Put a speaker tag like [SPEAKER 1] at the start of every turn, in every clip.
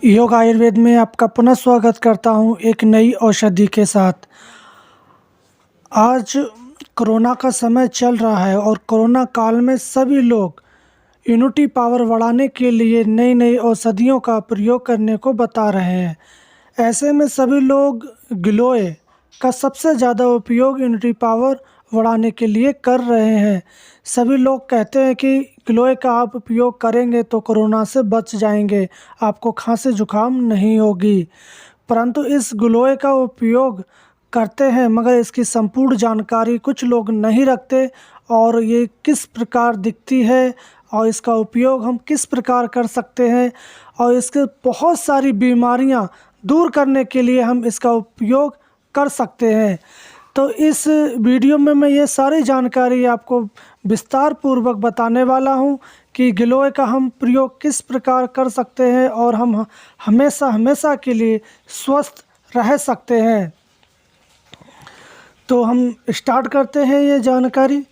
[SPEAKER 1] योग आयुर्वेद में आपका पुनः स्वागत करता हूं एक नई औषधि के साथ। आज कोरोना का समय चल रहा है और कोरोना काल में सभी लोग इम्यूनिटी पावर बढ़ाने के लिए नई नई औषधियों का प्रयोग करने को बता रहे हैं। ऐसे में सभी लोग गिलोय का सबसे ज़्यादा उपयोग इम्यूनिटी पावर बढ़ाने के लिए कर रहे हैं। सभी लोग कहते हैं कि गिलोय का आप उपयोग करेंगे तो कोरोना से बच जाएंगे, आपको खांसी जुकाम नहीं होगी। परंतु इस गिलोय का उपयोग करते हैं मगर इसकी संपूर्ण जानकारी कुछ लोग नहीं रखते और ये किस प्रकार दिखती है और इसका उपयोग हम किस प्रकार कर सकते हैं और इसके बहुत सारी बीमारियां दूर करने के लिए हम इसका उपयोग कर सकते हैं। तो इस वीडियो में मैं ये सारी जानकारी आपको विस्तार पूर्वक बताने वाला हूँ कि गिलोय का हम प्रयोग किस प्रकार कर सकते हैं और हम हमेशा के लिए स्वस्थ रह सकते हैं। तो हम स्टार्ट करते हैं ये जानकारी।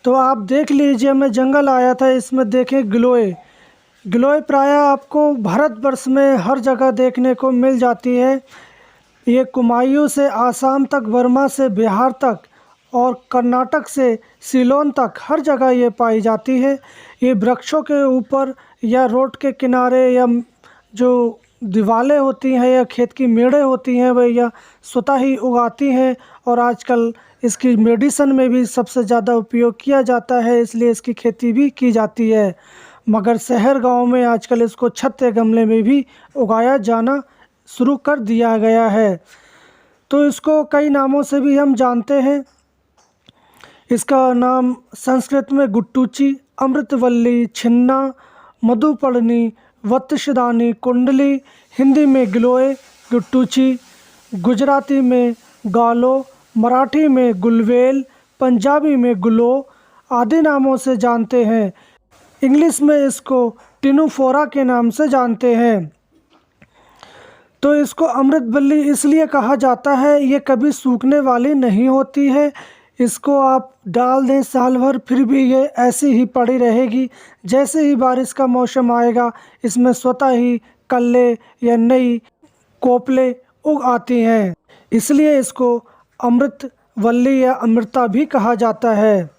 [SPEAKER 1] तो आप देख लीजिए, मैं जंगल आया था, इसमें देखें गिलोय प्रायः आपको भारतवर्ष में हर जगह देखने को मिल जाती है। ये कुमायूं से आसाम तक, बर्मा से बिहार तक और कर्नाटक से सीलोन तक हर जगह ये पाई जाती है। ये वृक्षों के ऊपर या रोड के किनारे या जो दीवारें होती हैं या खेत की मेड़ें होती हैं वह या स्वतः ही उगाती हैं और आजकल इसकी मेडिसिन में भी सबसे ज़्यादा उपयोग किया जाता है, इसलिए इसकी खेती भी की जाती है। मगर शहर गांव में आजकल इसको छत या गमले में भी उगाया जाना शुरू कर दिया गया है। तो इसको कई नामों से भी हम जानते हैं। इसका नाम संस्कृत में गुट्टूची, अमृतवल्ली, छिन्ना, मधुपर्णी, वत्सदानी, कुंडली, हिंदी में गिलोय, गुट्टूची, गुजराती में गालो, मराठी में गुलवेल, पंजाबी में गुलो आदि नामों से जानते हैं। इंग्लिश में इसको टिनुफोरा के नाम से जानते हैं। तो इसको अमृतवल्ली इसलिए कहा जाता है, ये कभी सूखने वाली नहीं होती है। इसको आप डाल दें साल भर फिर भी ये ऐसी ही पड़ी रहेगी। जैसे ही बारिश का मौसम आएगा इसमें स्वतः ही कल्ले या नई कोपले उग आती हैं, इसलिए इसको अमृतवल्ली या अमृता भी कहा जाता है।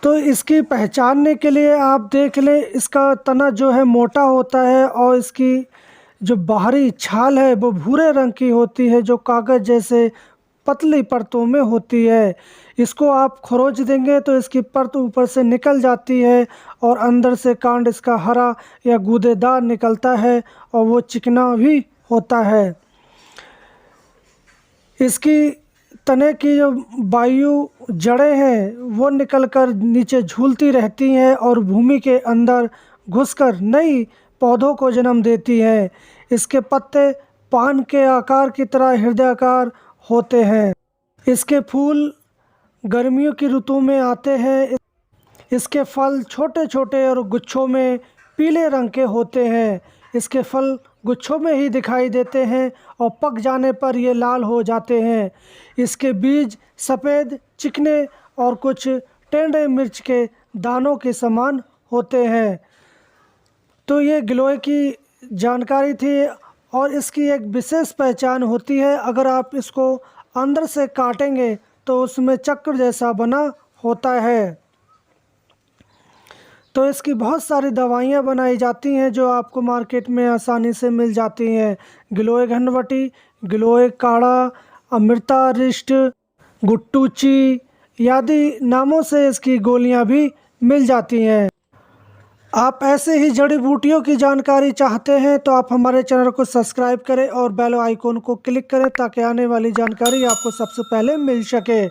[SPEAKER 1] तो इसकी पहचानने के लिए आप देख लें, इसका तना जो है मोटा होता है और इसकी जो बाहरी छाल है वो भूरे रंग की होती है, जो कागज़ जैसे पतली परतों में होती है। इसको आप खरोच देंगे तो इसकी परत ऊपर से निकल जाती है और अंदर से कांड इसका हरा या गूदेदार निकलता है और वो चिकना भी होता है। इसकी तने की जो वायु जड़ें हैं वो निकलकर नीचे झूलती रहती हैं और भूमि के अंदर घुसकर नई पौधों को जन्म देती हैं। इसके पत्ते पान के आकार की तरह हृदयाकार होते हैं। इसके फूल गर्मियों की ऋतु में आते हैं। इसके फल छोटे छोटे और गुच्छों में पीले रंग के होते हैं। इसके फल गुच्छों में ही दिखाई देते हैं और पक जाने पर ये लाल हो जाते हैं। इसके बीज सफ़ेद, चिकने और कुछ टेढ़े मिर्च के दानों के समान होते हैं। तो ये गिलोय की जानकारी थी और इसकी एक विशेष पहचान होती है। अगर आप इसको अंदर से काटेंगे तो उसमें चक्र जैसा बना होता है। तो इसकी बहुत सारी दवाइयाँ बनाई जाती हैं जो आपको मार्केट में आसानी से मिल जाती हैं। गिलोय घनवटी, गिलोय काढ़ा, अमृतारिष्ट, गुट्टूची आदि नामों से इसकी गोलियां भी मिल जाती हैं। आप ऐसे ही जड़ी बूटियों की जानकारी चाहते हैं तो आप हमारे चैनल को सब्सक्राइब करें और बेल आइकॉन को क्लिक करें ताकि आने वाली जानकारी आपको सबसे पहले मिल सके।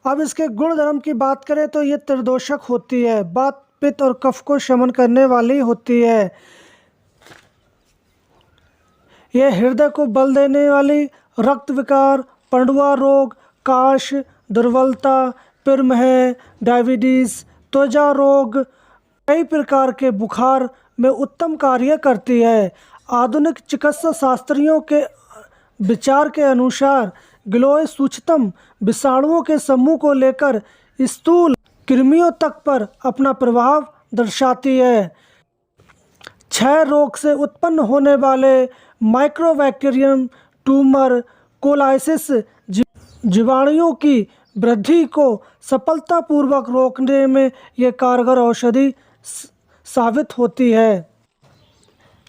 [SPEAKER 1] अब इसके गुण धर्म की बात करें तो ये त्रिदोषक होती है, वात, पित्त और कफ को शमन करने वाली होती है। यह हृदय को बल देने वाली, रक्त विकार, पंडुआ रोग, काश, दुर्बलता, पित्तमह, डायबिटीज, त्वचा रोग, कई प्रकार के बुखार में उत्तम कार्य करती है। आधुनिक चिकित्सा शास्त्रियों के विचार के अनुसार गिलोय सूक्ष्मतम विषाणुओं के समूह को लेकर स्थूल कृमियों तक पर अपना प्रभाव दर्शाती है। क्षय रोग से उत्पन्न होने वाले माइक्रोबैक्टीरियम ट्यूमर कोलाइसिस जीवाणुओं की वृद्धि को सफलतापूर्वक रोकने में ये कारगर औषधि साबित होती है।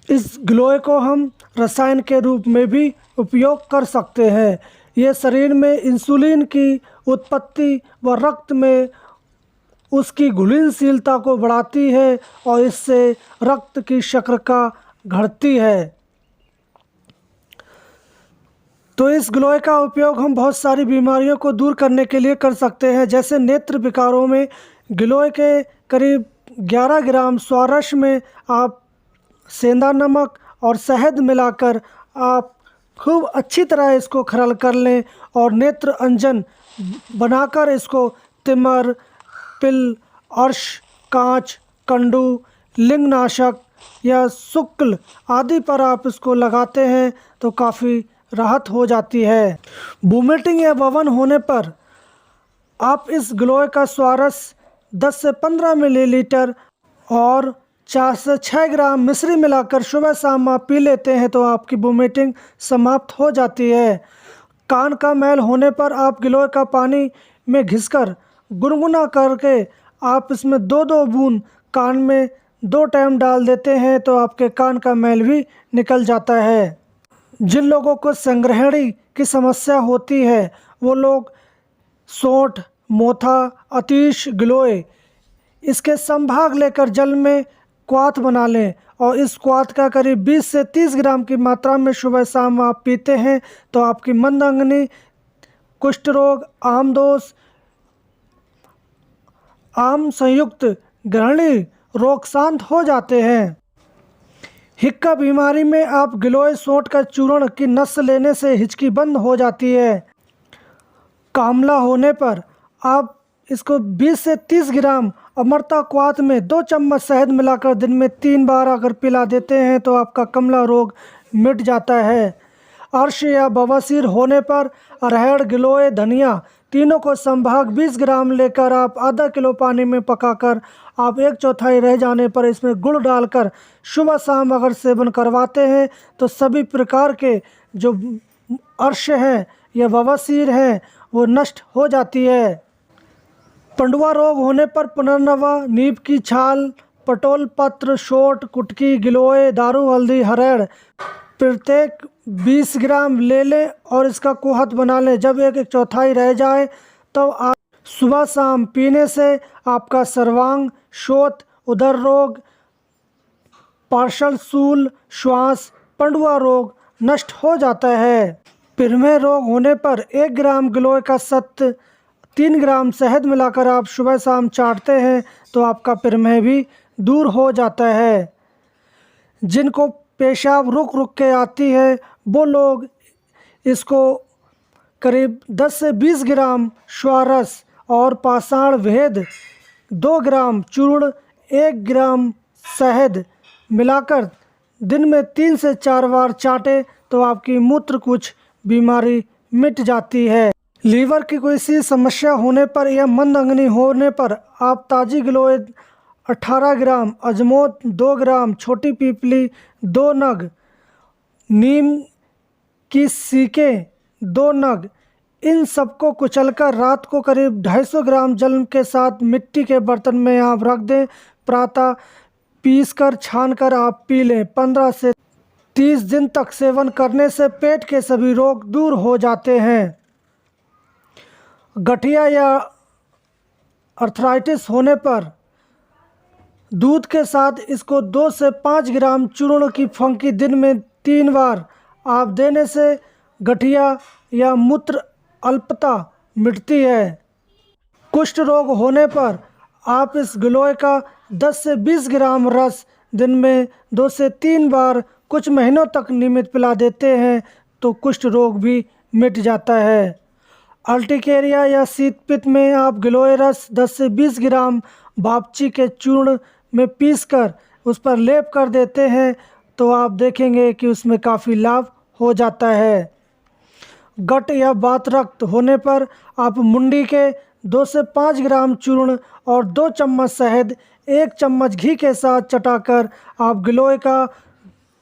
[SPEAKER 1] इस गिलोय को हम रसायन के रूप में भी उपयोग कर सकते हैं। ये शरीर में इंसुलिन की उत्पत्ति व रक्त में उसकी घुलनशीलता को बढ़ाती है और इससे रक्त की शर्करा घटती है। तो इस गिलोय का उपयोग हम बहुत सारी बीमारियों को दूर करने के लिए कर सकते हैं। जैसे नेत्र विकारों में गिलोय के करीब 11 ग्राम स्वारस में आप सेंधा नमक और शहद मिलाकर आप खूब अच्छी तरह इसको खरल कर लें और नेत्र अंजन बनाकर इसको तिमर, पिल, अर्श, कांच, कंडू, लिंगनाशक या शुक्ल आदि पर आप इसको लगाते हैं तो काफ़ी राहत हो जाती है। वोमिटिंग या ववन होने पर आप इस गिलोय का स्वारस 10 से 15 मिलीलीटर और 4 से 6 ग्राम मिश्री मिलाकर सुबह शाम आप पी लेते हैं तो आपकी वोमिटिंग समाप्त हो जाती है। कान का मैल होने पर आप गिलोय का पानी में घिसकर गुनगुना करके आप इसमें 2-2 बूंद कान में 2 टाइम डाल देते हैं तो आपके कान का मैल भी निकल जाता है। जिन लोगों को संग्रहणी की समस्या होती है वो लोग सौंठ, मोथा, अतीश, गिलोय इसके संभाग लेकर जल में क्वाथ बना लें और इस क्वाथ का करीब 20 से 30 ग्राम की मात्रा में सुबह शाम आप पीते हैं तो आपकी मंदअंगनी, कुष्ठ रोग, आमदोष, आम संयुक्त ग्रहणी रोग शांत हो जाते हैं। हिक्का बीमारी में आप गिलोय सौंठ का चूर्ण की नस लेने से हिचकी बंद हो जाती है। कामला होने पर आप इसको 20 से 30 ग्राम अमृता क्वाथ में 2 चम्मच शहद मिलाकर दिन में 3 बार अगर पिला देते हैं तो आपका कमला रोग मिट जाता है। अर्श या बवासीर होने पर अरहर, गिलोय, धनिया तीनों को संभाग 20 ग्राम लेकर आप आधा किलो पानी में पकाकर आप 1/4 रह जाने पर इसमें गुड़ डालकर सुबह शाम अगर सेवन करवाते हैं तो सभी प्रकार के जो अर्श हैं या बवासीर हैं वो नष्ट हो जाती है। पंडुआ रोग होने पर पुनर्नवा, नीम की छाल, पटोल पत्र, शोट, कुटकी, गिलोय, दारू, हल्दी, हरड़ प्रत्येक 20 ग्राम ले लें और इसका कोहत बना लें। जब 1/4 रह जाए तो आप सुबह शाम पीने से आपका सर्वांग, शोथ, उदर रोग, पार्श्व शूल, श्वास, पंडुआ रोग नष्ट हो जाता है। पिरमेह रोग होने पर 1 ग्राम गिलोय का सत्व 3 ग्राम शहद मिलाकर आप सुबह शाम चाटते हैं तो आपका पिरमेह भी दूर हो जाता है। जिनको पेशाब रुक रुक के आती है वो लोग इसको करीब 10 से 20 ग्राम स्वारस और पाषाण भेद 2 ग्राम चूर्ण 1 ग्राम शहद मिलाकर दिन में 3 से 4 बार चाटे तो आपकी मूत्रकुछ बीमारी मिट जाती है। लीवर की कोई सी समस्या होने पर या मंदअंगनी होने पर आप ताज़ी गिलोय 18 ग्राम, अजमोद 2 ग्राम, छोटी पीपली 2 नग, नीम की सीकें 2 नग, इन सबको कुचलकर रात को करीब 250 ग्राम जल के साथ मिट्टी के बर्तन में आप रख दें। प्रातः पीसकर छानकर आप पी लें। 15 से 30 दिन तक सेवन करने से पेट के सभी रोग दूर हो जाते हैं। गठिया या अर्थराइटिस होने पर दूध के साथ इसको 2 से 5 ग्राम चूर्ण की फंकी दिन में 3 बार आप देने से गठिया या मूत्र अल्पता मिटती है। कुष्ठ रोग होने पर आप इस गिलोय का 10 से 20 ग्राम रस दिन में 2 से 3 बार कुछ महीनों तक नियमित पिला देते हैं तो कुष्ठ रोग भी मिट जाता है। अर्टिकेरिया या शीत पित्त में आप गिलोय रस 10 से 20 ग्राम भापची के चूर्ण में पीसकर उस पर लेप कर देते हैं तो आप देखेंगे कि उसमें काफ़ी लाभ हो जाता है। गट या वात रक्त होने पर आप मुंडी के 2 से 5 ग्राम चूर्ण और 2 चम्मच शहद 1 चम्मच घी के साथ चटाकर आप गिलोय का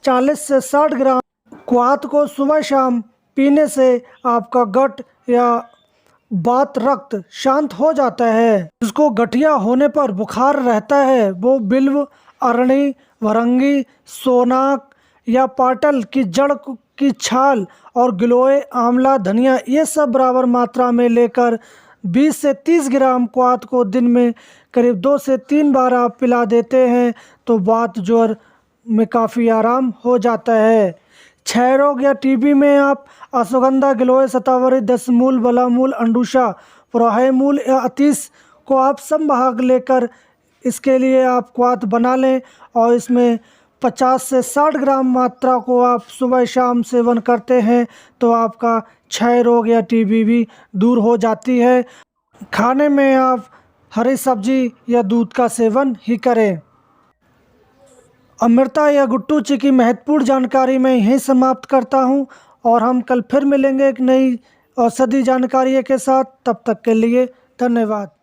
[SPEAKER 1] 40 से 60 ग्राम क्वाथ को सुबह शाम पीने से आपका गट या वात रक्त शांत हो जाता है। जिसको गठिया होने पर बुखार रहता है वो बिल्व, अरणी, भरंगी, सोनाक या पाटल की जड़ की छाल और गिलोय, आंवला, धनिया ये सब बराबर मात्रा में लेकर 20 से 30 ग्राम क्वाथ को दिन में करीब 2 से 3 बार आप पिला देते हैं तो वात ज्वर में काफ़ी आराम हो जाता है। क्षय रोग या टीबी में आप अश्वगंधा, गिलोय, शतावरी, दशमूल, बलामूल, अंडुशा, पुरोहित मूल या अतीस को आप समभाग लेकर इसके लिए आप क्वाथ बना लें और इसमें 50 से 60 ग्राम मात्रा को आप सुबह शाम सेवन करते हैं तो आपका क्षय रोग या टीबी भी दूर हो जाती है। खाने में आप हरी सब्जी या दूध का सेवन ही करें। अमृता या गुट्टू ची की महत्वपूर्ण जानकारी मैं यहीं समाप्त करता हूं और हम कल फिर मिलेंगे एक नई औषधि जानकारी के साथ। तब तक के लिए धन्यवाद।